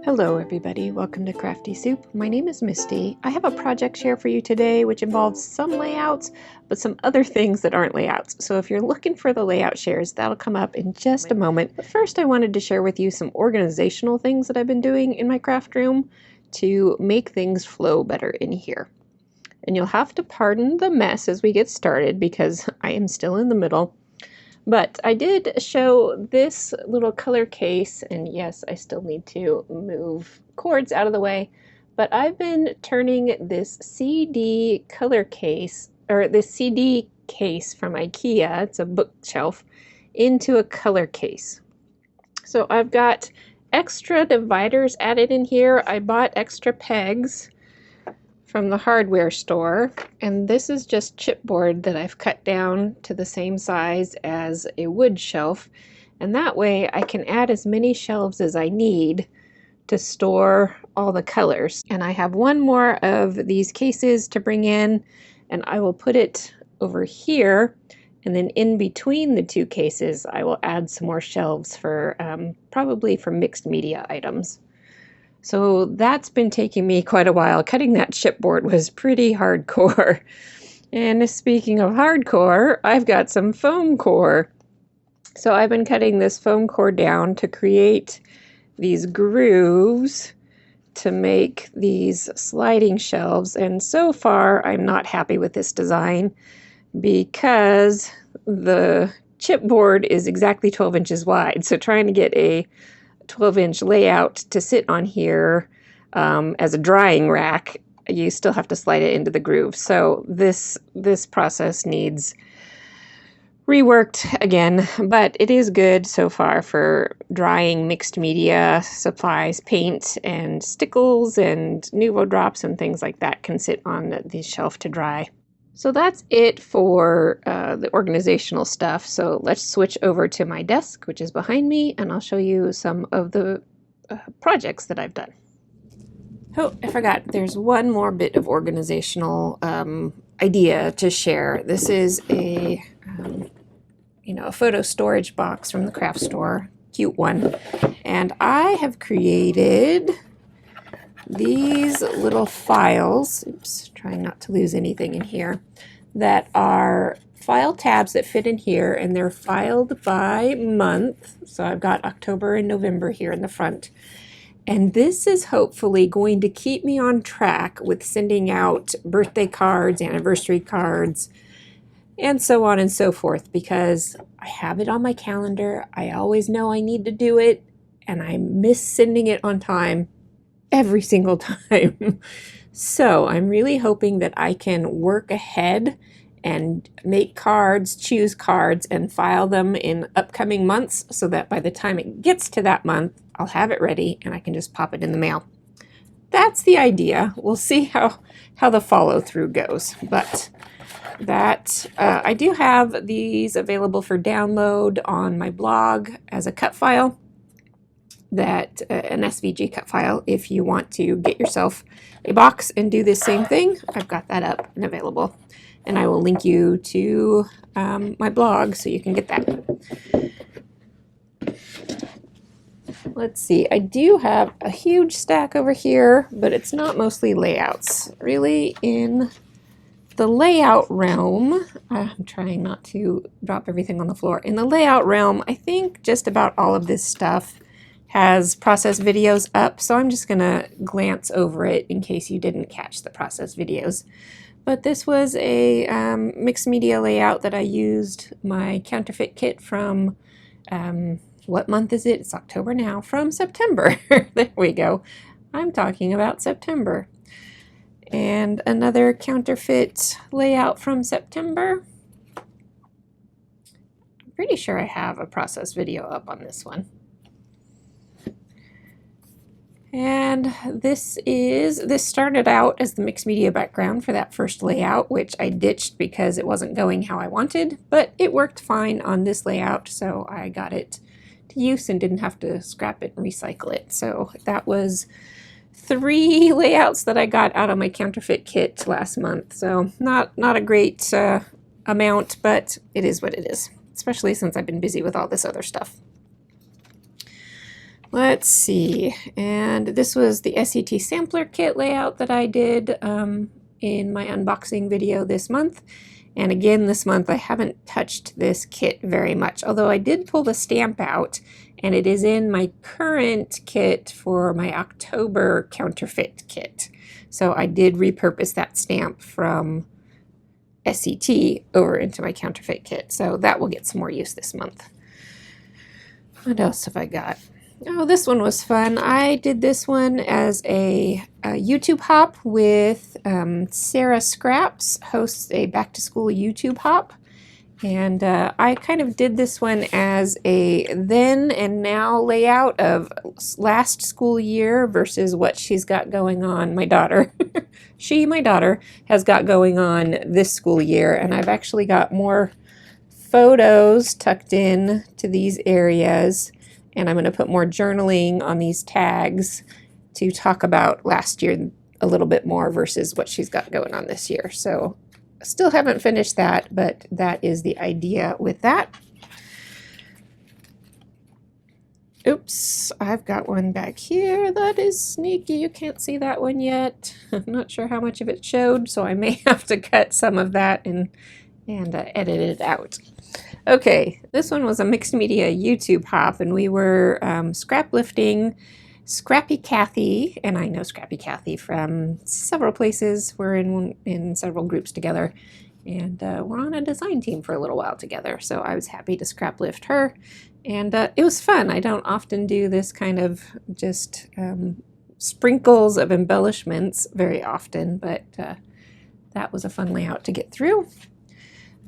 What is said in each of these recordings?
Hello everybody, welcome to Crafty Soup. My name is Misty. I have a project share for you today which involves some layouts, but some other things that aren't layouts. So if you're looking for the layout shares, that'll come up in just a moment. But first I wanted to share with you some organizational things that I've been doing in my craft room to make things flow better in here. And you'll have to pardon the mess as we get started because I am still in the middle. But I did show this little color case, and yes, I still need to move cords out of the way, but I've been turning this CD color case, or this CD case from IKEA, it's a bookshelf, into a color case. So I've got extra dividers added in here. I bought extra pegs from the hardware store, and this is just chipboard that I've cut down to the same size as a wood shelf, and that way I can add as many shelves as I need to store all the colors. And I have one more of these cases to bring in, and I will put it over here, and then in between the two cases I will add some more shelves for probably for mixed media items. So that's been taking me quite a while. Cutting that chipboard was pretty hardcore. And speaking of hardcore, I've got some foam core. So I've been cutting this foam core down to create these grooves to make these sliding shelves. And so far, I'm not happy with this design because the chipboard is exactly 12 inches wide. So trying to get a 12-inch layout to sit on here as a drying rack, you still have to slide it into the groove. So this process needs reworked again, but it is good so far for drying mixed media supplies. Paint and stickles and Nuvo drops and things like that can sit on the shelf to dry. So that's it for the organizational stuff. So let's switch over to my desk, which is behind me, and I'll show you some of the projects that I've done. Oh, I forgot. There's one more bit of organizational idea to share. This is a photo storage box from the craft store, cute one, and I have created these little files, oops, trying not to lose anything in here, that are file tabs that fit in here, and they're filed by month. So I've got October and November here in the front. And this is hopefully going to keep me on track with sending out birthday cards, anniversary cards, and so on and so forth, because I have it on my calendar. I always know I need to do it, and I miss sending it on time every single time. So I'm really hoping that I can work ahead and make cards, choose cards, and file them in upcoming months so that by the time it gets to that month, I'll have it ready and I can just pop it in the mail. That's the idea. We'll see how the follow through goes. But that I do have these available for download on my blog as a cut file. That an SVG cut file if you want to get yourself a box and do this same thing. I've got that up and available, and I will link you to my blog so you can get that. Let's see, I do have a huge stack over here, but it's not mostly layouts. Really, in the layout realm, I'm trying not to drop everything on the floor. In the layout realm, I think just about all of this stuff has process videos up, so I'm just gonna glance over it in case you didn't catch the process videos. But this was a mixed media layout that I used my counterfeit kit from, what month is it? It's October now, from September. There we go. I'm talking about September. And another counterfeit layout from September. I'm pretty sure I have a process video up on this one. And this started out as the mixed media background for that first layout, which I ditched because it wasn't going how I wanted, but it worked fine on this layout, so I got it to use and didn't have to scrap it and recycle it. So that was 3 layouts that I got out of my counterfeit kit last month. So not a great amount, but it is what it is, especially since I've been busy with all this other stuff. Let's see, and this was the SET Sampler Kit layout that I did in my unboxing video this month. And again, this month I haven't touched this kit very much, although I did pull the stamp out, and it is in my current kit for my October counterfeit kit. So I did repurpose that stamp from SET over into my counterfeit kit, so that will get some more use this month. What else have I got? Oh, this one was fun. I did this one as a YouTube hop with Sarah Scraps, hosts a back-to-school YouTube hop. And I kind of did this one as a then and now layout of last school year versus what she's got going on. My daughter, my daughter, has got going on this school year. And I've actually got more photos tucked in to these areas. And I'm going to put more journaling on these tags to talk about last year a little bit more versus what she's got going on this year. So still haven't finished that, but that is the idea with that. Oops, I've got one back here that is sneaky. You can't see that one yet. I'm not sure how much of it showed, so I may have to cut some of that and edit it out. Okay, this one was a mixed media YouTube hop, and we were scrap lifting Scrappy Kathy, and I know Scrappy Kathy from several places. We're in several groups together, and we're on a design team for a little while together, so I was happy to scrap lift her, and it was fun. I don't often do this kind of just sprinkles of embellishments very often, but that was a fun layout to get through.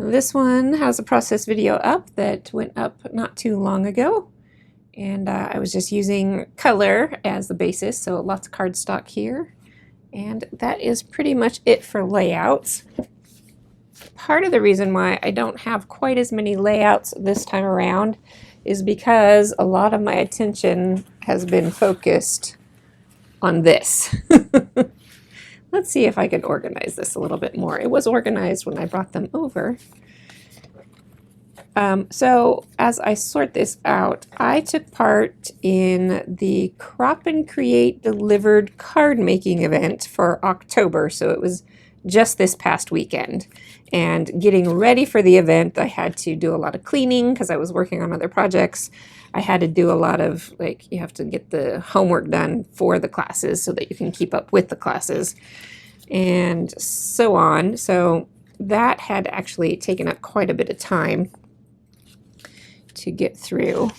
This one has a process video up that went up not too long ago, and I was just using color as the basis, so lots of cardstock here, and that is pretty much it for layouts. Part of the reason why I don't have quite as many layouts this time around is because a lot of my attention has been focused on this. Let's see if I can organize this a little bit more. It was organized when I brought them over. So as I sort this out, I took part in the Crop and Create Delivered card making event for October. So it was just this past weekend. And getting ready for the event, I had to do a lot of cleaning because I was working on other projects. I had to do a lot of, like, you have to get the homework done for the classes so that you can keep up with the classes and so on. So that had actually taken up quite a bit of time to get through.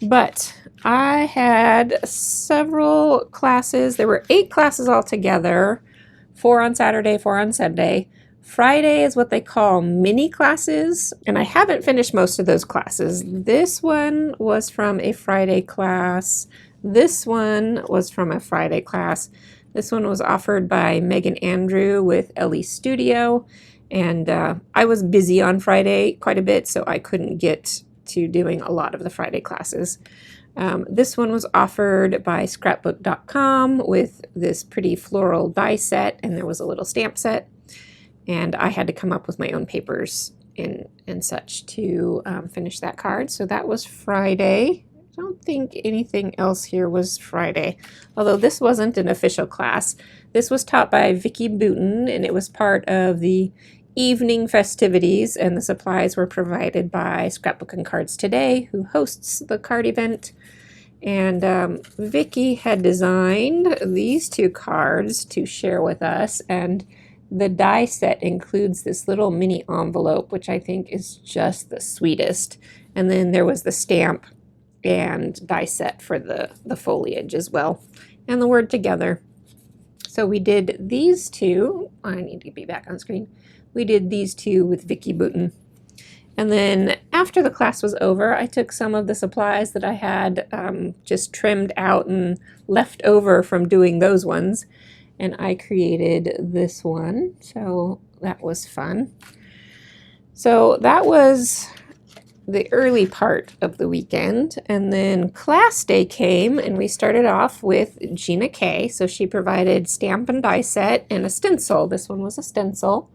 But I had several classes. There were 8 classes altogether, 4 on Saturday, 4 on Sunday. Friday is what they call mini classes, and I haven't finished most of those classes. This one was from a Friday class. This one was from a Friday class. This one was offered by Megan Andrew with Ellie Studio, and I was busy on Friday quite a bit, so I couldn't get to doing a lot of the Friday classes. This one was offered by scrapbook.com with this pretty floral die set, and there was a little stamp set. And I had to come up with my own papers and such to finish that card. So that was Friday. I don't think anything else here was Friday, although this wasn't an official class. This was taught by Vicki Booten, and it was part of the evening festivities, and the supplies were provided by Scrapbook and Cards Today, who hosts the card event. And Vicki had designed these 2 cards to share with us, and the die set includes this little mini envelope, which I think is just the sweetest. And then there was the stamp and die set for the foliage as well, and the word together. So we did these 2. I need to be back on screen. We did these 2 with Vicki Booten. And then after the class was over, I took some of the supplies that I had just trimmed out and left over from doing those ones, and I created this one. So that was fun. So that was the early part of the weekend, and then class day came, and we started off with Gina Kay. So she provided stamp and die set and a stencil. This one was a stencil,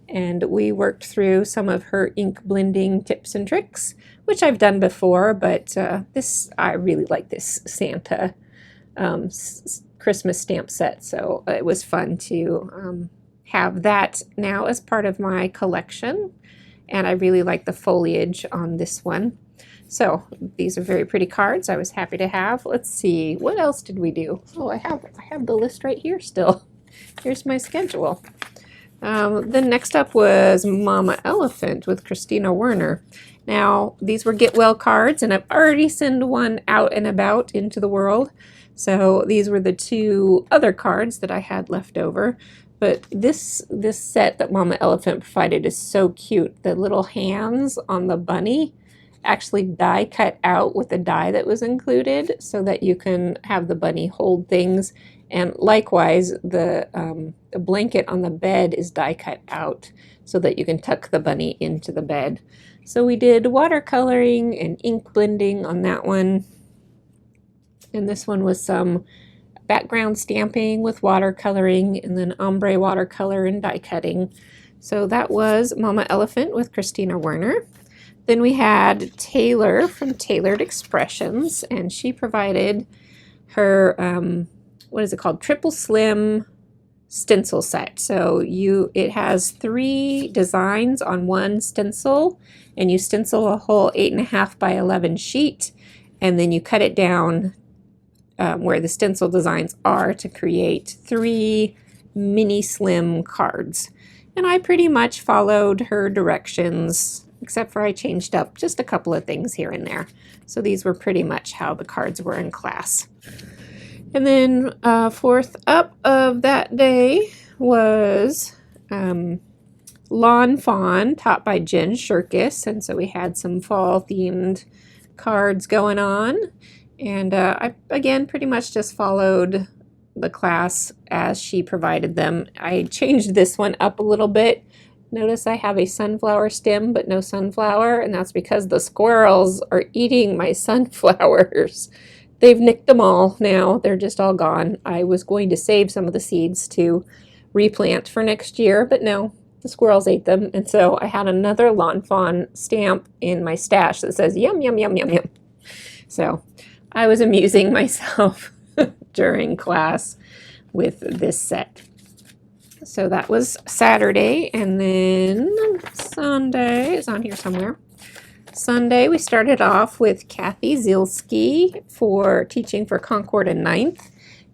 and we worked through some of her ink blending tips and tricks, which I've done before, but I really like this Santa Christmas stamp set, so it was fun to have that now as part of my collection, and I really like the foliage on this one. So these are very pretty cards I was happy to have. Let's see, what else did we do? Oh, I have the list right here still. Here's my schedule. Then next up was Mama Elephant with Christina Werner. Now, these were Get Well cards, and I've already sent one out and about into the world. So these were the two other cards that I had left over. But this set that Mama Elephant provided is so cute. The little hands on the bunny actually die cut out with the die that was included so that you can have the bunny hold things. And likewise, the blanket on the bed is die cut out so that you can tuck the bunny into the bed. So we did watercoloring and ink blending on that one. And this one was some background stamping with watercoloring and then ombre watercolor and die cutting. So that was Mama Elephant with Christina Werner. Then we had Taylor from Tailored Expressions, and she provided her, what is it called? Triple Slim stencil set. So it has 3 designs on one stencil, and you stencil a whole 8.5 by 11 sheet, and then you cut it down where the stencil designs are to create 3 mini slim cards. And I pretty much followed her directions, except for I changed up just a couple of things here and there. So these were pretty much how the cards were in class. And then fourth up of that day was Lawn Fawn, taught by Jen Shirkus. And so we had some fall themed cards going on. And I, again, pretty much just followed the class as she provided them. I changed this one up a little bit. Notice I have a sunflower stem, but no sunflower, and that's because the squirrels are eating my sunflowers. They've nicked them all now. They're just all gone. I was going to save some of the seeds to replant for next year, but no, the squirrels ate them. And so I had another Lawn Fawn stamp in my stash that says, yum, yum, yum, yum, yum. So I was amusing myself during class with this set. So that was Saturday, and then Sunday is on here somewhere. Sunday, we started off with Kathy Zielski for teaching for Concord and Ninth.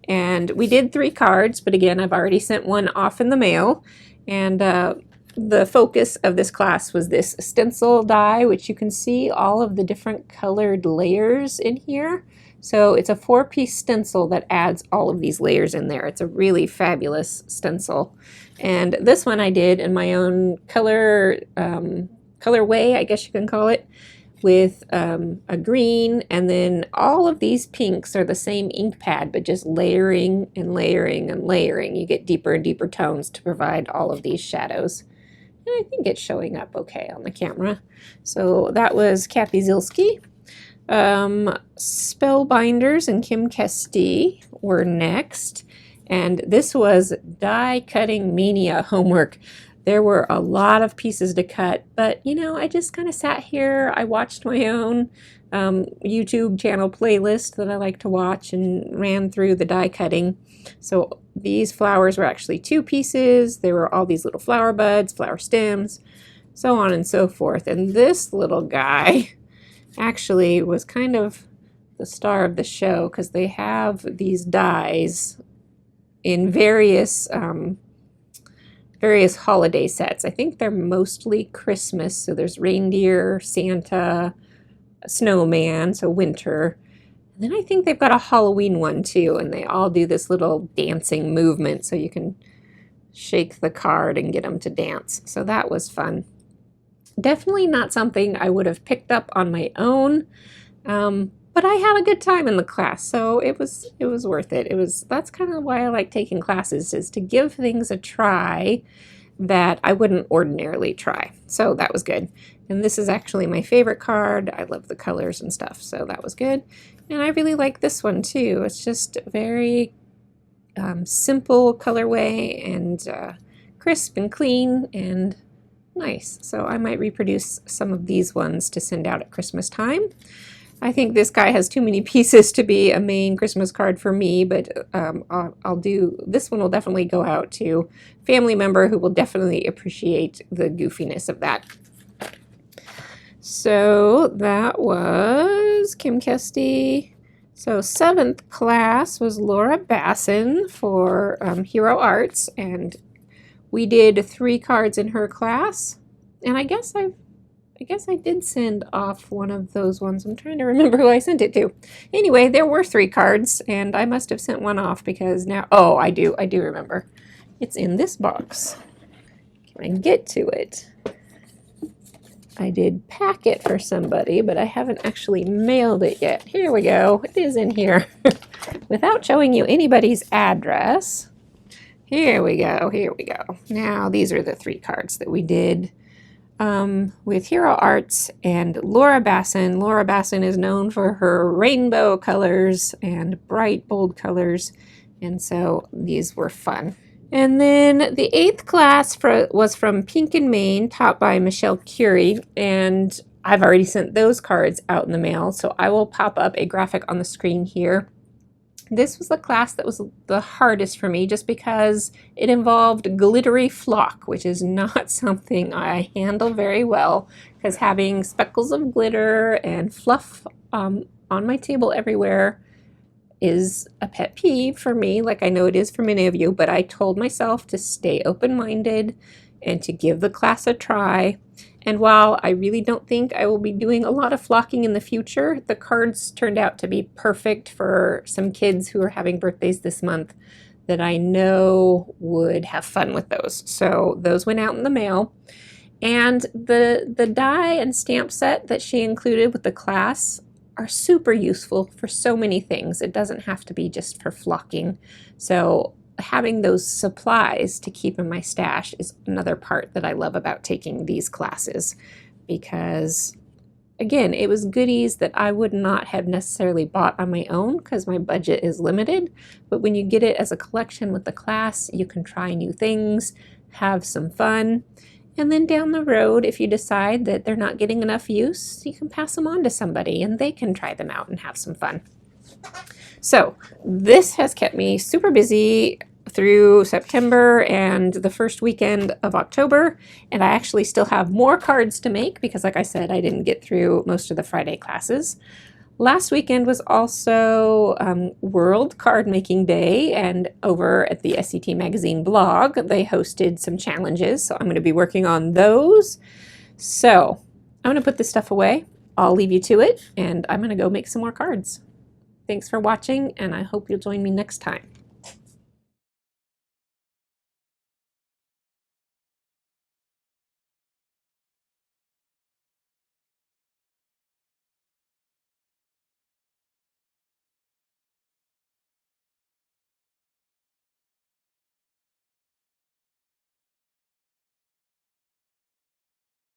And we did 3 cards, but again, I've already sent one off in the mail. And the focus of this class was this stencil die, which you can see all of the different colored layers in here. So it's a 4-piece stencil that adds all of these layers in there. It's a really fabulous stencil. And this one I did in my own colorway, I guess you can call it, with a green, and then all of these pinks are the same ink pad, but just layering and layering and layering. You get deeper and deeper tones to provide all of these shadows. And I think it's showing up okay on the camera. So that was Kathy Zielski. Spellbinders and Kim Kesti were next, and this was die cutting mania homework. There were a lot of pieces to cut, but you know, I just kind of sat here. I watched my own YouTube channel playlist that I like to watch and ran through the die cutting. So these flowers were actually 2 pieces. There were all these little flower buds, flower stems, so on and so forth. And this little guy actually was kind of the star of the show because they have these dies in various holiday sets. I think they're mostly Christmas, so there's reindeer, Santa, a snowman, so winter. And then I think they've got a Halloween one too, and they all do this little dancing movement so you can shake the card and get them to dance. So that was fun. Definitely not something I would have picked up on my own, but I had a good time in the class, so it was worth it. That's kind of why I like taking classes, is to give things a try that I wouldn't ordinarily try. So that was good. And this is actually my favorite card. I love the colors and stuff, so that was good. And I really like this one too. It's just very simple colorway and crisp and clean, and nice. So I might reproduce some of these ones to send out at Christmas time. I think this guy has too many pieces to be a main Christmas card for me, but I'll do, this one will definitely go out to a family member who will definitely appreciate the goofiness of that. So that was Kim Kesty. So 7th class was Laura Basson for Hero Arts, and we did 3 cards in her class. And I guess I did send off one of those ones. I'm trying to remember who I sent it to. Anyway, there were 3 cards, and I must have sent one off because now, oh, I do remember. It's in this box. Can I get to it? I did pack it for somebody, but I haven't actually mailed it yet. Here we go. It is in here. Without showing you anybody's address. Here we go. Here we go. Now, these are the 3 cards that we did with Hero Arts and Laura Basson. Laura Basson is known for her rainbow colors and bright, bold colors, and so these were fun. And then the 8th class was from Pink and Main, taught by Michelle Curie, and I've already sent those cards out in the mail, so I will pop up a graphic on the screen here. This was the class that was the hardest for me just because it involved glittery flock, which is not something I handle very well, because having speckles of glitter and fluff on my table everywhere is a pet peeve for me, like I know it is for many of you, but I told myself to stay open-minded and to give the class a try. And while I really don't think I will be doing a lot of flocking in the future, the cards turned out to be perfect for some kids who are having birthdays this month that I know would have fun with those. So those went out in the mail. And the die and stamp set that she included with the class are super useful for so many things. It doesn't have to be just for flocking. So having those supplies to keep in my stash is another part that I love about taking these classes, because again, it was goodies that I would not have necessarily bought on my own because my budget is limited. But when you get it as a collection with the class, you can try new things, have some fun. And then down the road, if you decide that they're not getting enough use, you can pass them on to somebody and they can try them out and have some fun. So this has kept me super busy through September and the first weekend of October. And I actually still have more cards to make because, like I said, I didn't get through most of the Friday classes. Last weekend was also World Card Making Day, and over at the SCT Magazine blog, they hosted some challenges, so I'm going to be working on those. So I'm going to put this stuff away. I'll leave you to it, and I'm going to go make some more cards. Thanks for watching, and I hope you'll join me next time.